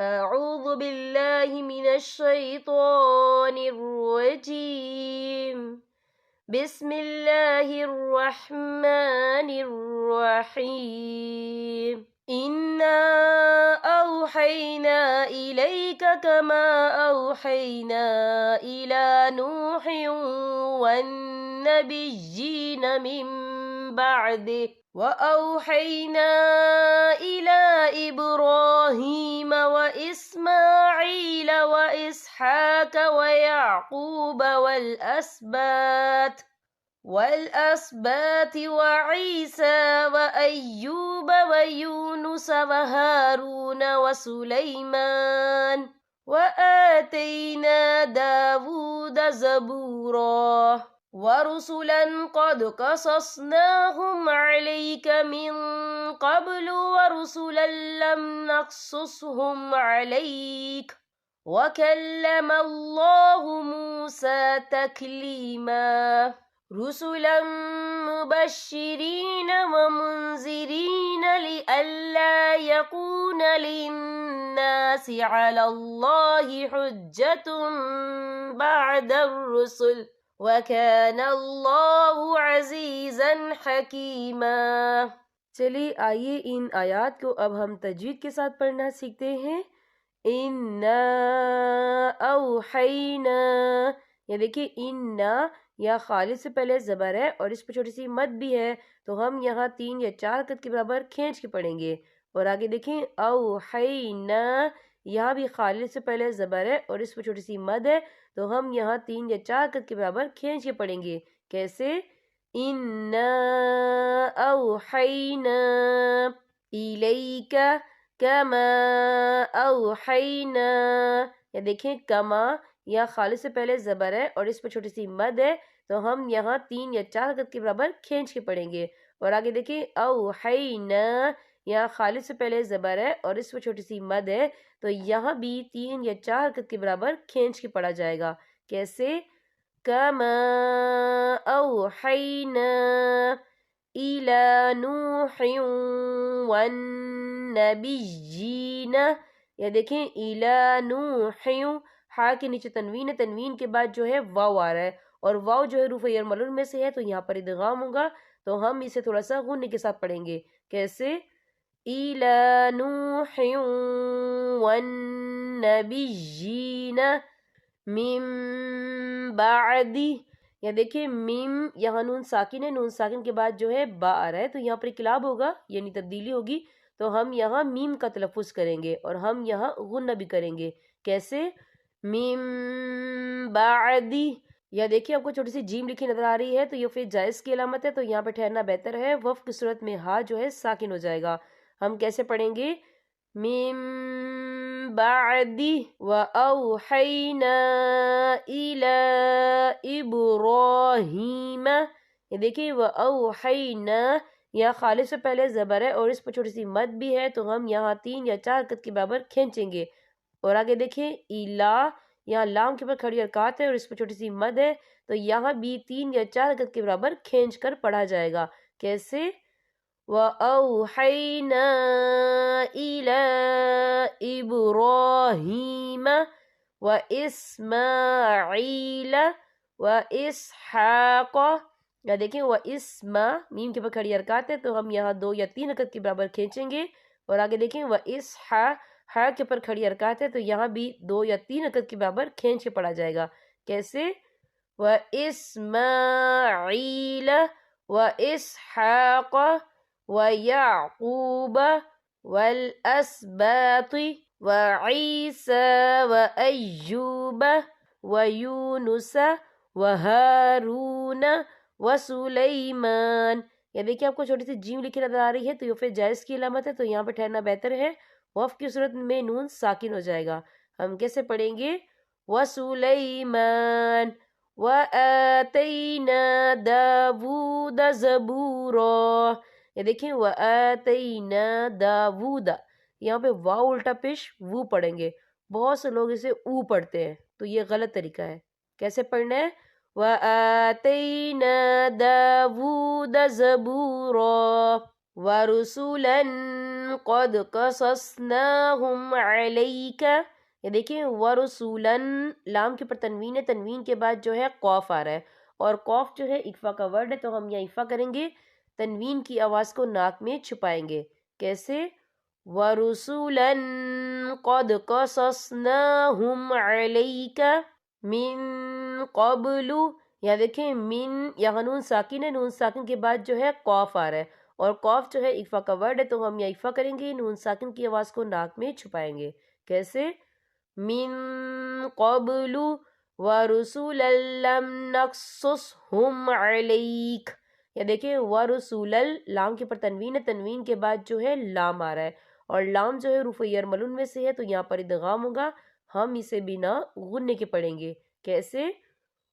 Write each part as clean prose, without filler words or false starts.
أعوذ بالله من الشيطان الرجيم. بسم الله الرحمن الرحيم. إنا أوحينا إليك كما أوحينا إلى نوح والنبيين من بعده وأوحينا إلى إبراهيم وإسماعيل وإسحاق ويعقوب والأسباط وعيسى وأيوب ويونس وهارون وسليمان وآتينا داود زبورا ورسلا قد قصصناهم عليك من قبل ورسلا لم نقصصهم عليك وكلم الله موسى تكليما رسلا مبشرين ومنذرين لئلا يكون للناس على الله حجة بعد الرسل وَكَانَ اللَّهُ عَزِيزًا حَكِيمًا۔ چلیے آئیے ان آیات کو اب ہم تجوید کے ساتھ پڑھنا سیکھتے ہیں۔ اِنَّا أَوْحَيْنَا، یہ دیکھیں اِنَّا یا خالص سے پہلے زبر ہے اور اس پہ چھوٹی سی مد بھی ہے، تو ہم یہاں 3 یا 4 حرکت کے برابر کھینچ کے پڑھیں گے۔ اور آگے دیکھیں اوحینا، یہاں بھی خالص سے پہلے زبر ہے اور اس پہ چھوٹی سی مد ہے، تو ہم یہاں 3 یا 4 حرکت کے برابر کھینچ کے پڑھیں گے۔ کیسے؟ اِنَّا أَوْحَيْنَا إِلَيْكَ كَمَا أَوْحَيْنَا، یا دیکھیں کما یا خالص سے پہلے زبر ہے اور اس پہ چھوٹی سی مد ہے، تو ہم یہاں 3 یا 4 حرکت کے برابر کھینچ کے پڑھیں گے۔ اور آگے دیکھیں اوحینا، یہاں خالص سے پہلے زبر ہے اور اس پہ چھوٹی سی مد ہے، تو یہاں بھی 3 یا 4 حرکت کے برابر کھینچ کے پڑھا جائے گا۔ کیسے؟ کما اوحینا الی نوح والنبیین، یا دیکھیں الی نوح، ہا کے نیچے تنوین ہے، تنوین کے بعد جو ہے واو آ رہا ہے، اور واو جو ہے حروف یرملون میں سے ہے، تو یہاں پر ادغام ہوگا، تو ہم اسے تھوڑا سا غنّے کے ساتھ پڑھیں گے۔ کیسے؟ الی نوح والنبیین من بعد، یا دیکھیں میم، یہاں نون ساکن ہے، نون ساکن کے بعد جو ہے با آ رہا ہے، تو یہاں پر انقلاب ہوگا یعنی تبدیلی ہوگی، تو ہم یہاں میم کا تلفظ کریں گے اور ہم یہاں غنہ بھی کریں گے۔ کیسے؟ من بعد، یا دیکھیں آپ کو چھوٹی سی جیم لکھی نظر آ رہی ہے، تو یہ پھر جائز کی علامت ہے، تو یہاں پہ ٹھہرنا بہتر ہے، وقف کی صورت میں ہا جو ہے ساکن ہو جائے گا۔ ہم کیسے پڑھیں گے؟ من بعد وَأَوْحَيْنَا إِلَىٰ إِبْرَاهِيمَ، یہ دیکھیں وَأَوْحَيْنَا، یا خالص سے پہلے زبر ہے اور اس پر چھوٹی سی مد بھی ہے، تو ہم یہاں 3 یا 4 حرکت کے برابر کھینچیں گے۔ اور آگے دیکھیں اِلَا، یہاں لام کے اوپر کھڑی حرکات ہے اور اس پر چھوٹی سی مد ہے، تو یہاں بھی 3 یا 4 حرکت کے برابر کھینچ کر پڑھا جائے گا۔ کیسے؟ وَأَوْحَيْنَا إِلَىٰ إِبْرَاهِيمَ وَإِسْمَاعِيلَ وَإِسْحَاقَ، یا دیکھیں وَإِسْمَا، میم کے اوپر کھڑی حرکات ہے، تو ہم یہاں 2 یا 3 حرکت کے برابر کھینچیں گے۔ اور آگے دیکھیں وَإِسْحَا، ہا کے اوپر کھڑی حرکات ہے، تو یہاں بھی 2 یا 3 حرکت کے برابر کھینچ کے پڑھا جائے گا۔ کیسے؟ وَإِسْمَاعِيلَ وَإِسْحَاقَ وَيَعْقُوبَ وَالْأَسْبَاطِ وَعِيسَى وَأَيُّوبَ وَيُونُسَ وَهَارُونَ وَسُلَيْمَانَ، یا دیکھیں آپ کو چھوٹی سی جیم لکھی نظر آ رہی ہے، تو یہ پھر جائز کی علامت ہے، تو یہاں پہ ٹھہرنا بہتر ہے، وقف کی صورت میں نون ساکن ہو جائے گا۔ ہم کیسے پڑھیں گے؟ وَسُلَيْمَانَ وَآتَيْنَا دَاوُودَ زَبُورًا۔ یہ دیکھیں وَآتَيْنَا دَاوُودَ، یہاں پہ واو الٹا پیش وو پڑھیں گے، بہت سے لوگ اسے او پڑھتے ہیں تو یہ غلط طریقہ ہے۔ کیسے پڑھنا ہے؟ وَآتَيْنَا دَاوُودَ زَبُورًا وَرُسُلًا قَدْ قَصَصْنَاهُمْ عَلَيْكَ۔ یہ دیکھیں ورسولن، لام کے پر تنوین ہے، تنوین کے بعد جو ہے قوف آ رہا ہے، اور قوف جو ہے اکفا کا ورڈ ہے تو ہم یہاں اکفا کریں گے، تنوین کی آواز کو ناک میں چھپائیں گے۔ کیسے؟ ورسولن قد قصصناہم علیک من قبل۔ یہاں دیکھیں من، یہاں نون ساکن ہے، نون ساکن کے بعد جو ہے قوف آ رہا ہے، اور قوف جو ہے اکفا کا ورڈ ہے تو ہم یہاں اکفا کریں گے، نون ساکن کی آواز کو ناک میں چھپائیں گے۔ کیسے؟ من قبل ورسولا لم نقصصهم علیک۔ یا دیکھیں ورسولا، لام کے پر تنوین ہے، تنوین کے بعد جو ہے لام آ رہا ہے، اور لام جو ہے حروف یرملون میں سے ہے تو یہاں پر ادغام ہوگا، ہم اسے بنا غننے کے پڑھیں گے۔ کیسے؟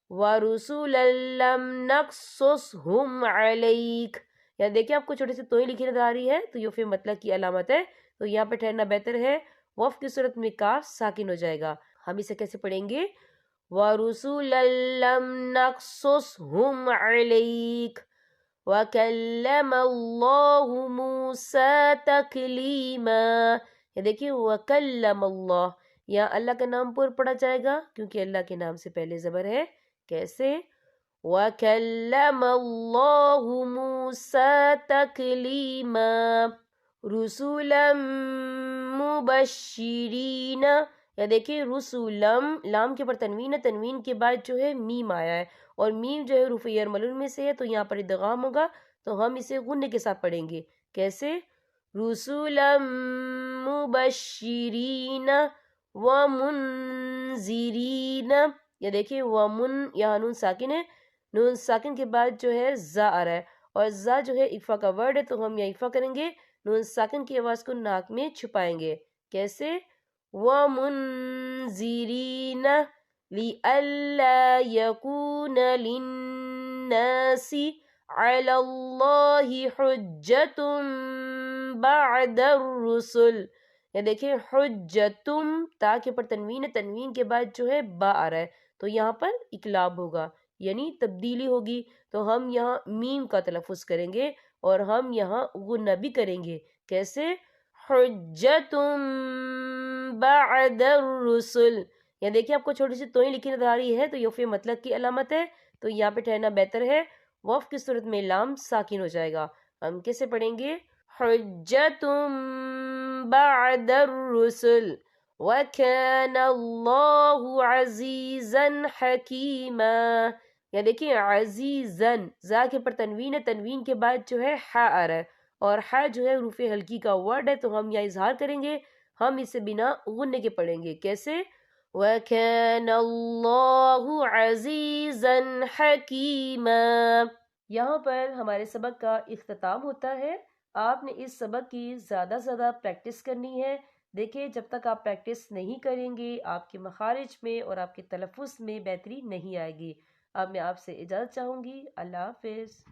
ورسولا لم نقصصهم علیک۔ یا دیکھیں آپ کو چھوٹے سے توئی لکھی نظر آ رہی ہے تو یہ فی مطلق کی علامت ہے، تو یہاں پہ ٹھہرنا بہتر ہے، وف کی صورت میں کاف ساکن ہو جائے گا۔ ہم اسے کیسے پڑھیں گے؟ وَرُسُلًا لَّمْ نَقْصُصْهُمْ عَلَيْكَ وَكَلَّمَ اللَّهُ مُوسَىٰ تَكْلِيمًا۔ یہ دیکھیں وَكَلَّمَ اللَّهُ، یہاں اللہ کا نام پر پڑھا جائے گا کیونکہ اللہ کے نام سے پہلے زبر ہے۔ کیسے؟ وَكَلَّمَ اللَّهُ مُوسَىٰ تَكْلِيمًا رُسُلًا مبشرین۔ یا دیکھیں رسولم، لام کے پر تنوین ہے، تنوین کے بعد جو ہے میم آیا ہے، اور میم جو ہے حروف یرملون میں سے ہے تو یہاں پر ادغام ہوگا، تو ہم اسے غننے کے ساتھ پڑھیں گے۔ کیسے؟ رسولا مبشرین ومنذرین۔ یا دیکھیں ومن، یہاں نون ساکن ہے، نون ساکن کے بعد جو ہے زا آ رہا ہے، اور زا جو ہے اکفا کا ورڈ ہے تو ہم یہاں اکفا کریں گے، نون ساکن کی آواز کو ناک میں چھپائیں گے۔ کیسے؟ وَمُنذِرِينَ لِئَلَّا يَكُونَ لِلنَّاسِ عَلَى اللَّهِ حُجَّةٌ بَعْدَ الرُّسُلِ۔ یا دیکھیں حجتم، تا کے پر تنوین ہے، تنوین کے بعد جو ہے با آ رہا ہے تو یہاں پر اقلاب ہوگا، یعنی تبدیلی ہوگی، تو ہم یہاں میم کا تلفظ کریں گے اور ہم یہاں غنہ بھی کریں گے۔ کیسے؟ حجتم بعد الرسل۔ یا دیکھیں آپ کو چھوٹی سی توئی لکھی نظر آ رہی ہے تو یہ فی مطلق کی علامت ہے، تو یہاں پہ ٹھہرنا بہتر ہے، وف کی صورت میں لام ساکن ہو جائے گا۔ ہم کیسے پڑھیں گے؟ حجتم بعد الرسل وَكَانَ اللَّهُ عَزِيزًا حَكِيمًا۔ یا دیکھیں عزیزن، زا کے پر تنوین ہے، تنوین کے بعد جو ہے حا آ رہا ہے، اور حا جو ہے حروف ہلکی کا ورڈ ہے تو ہم یہاں اظہار کریں گے، ہم اسے بنا غننے کے پڑھیں گے۔ کیسے؟ وَكَانَ اللَّهُ عَزِيزًا حَكِيمًا۔ یہاں پر ہمارے سبق کا اختتام ہوتا ہے۔ آپ نے اس سبق کی زیادہ سے زیادہ پریکٹس کرنی ہے۔ دیکھیں جب تک آپ پریکٹس نہیں کریں گے آپ کے مخارج میں اور آپ کے تلفظ میں بہتری نہیں آئے گی۔ اب میں آپ سے اجازت چاہوں گی۔ اللہ حافظ۔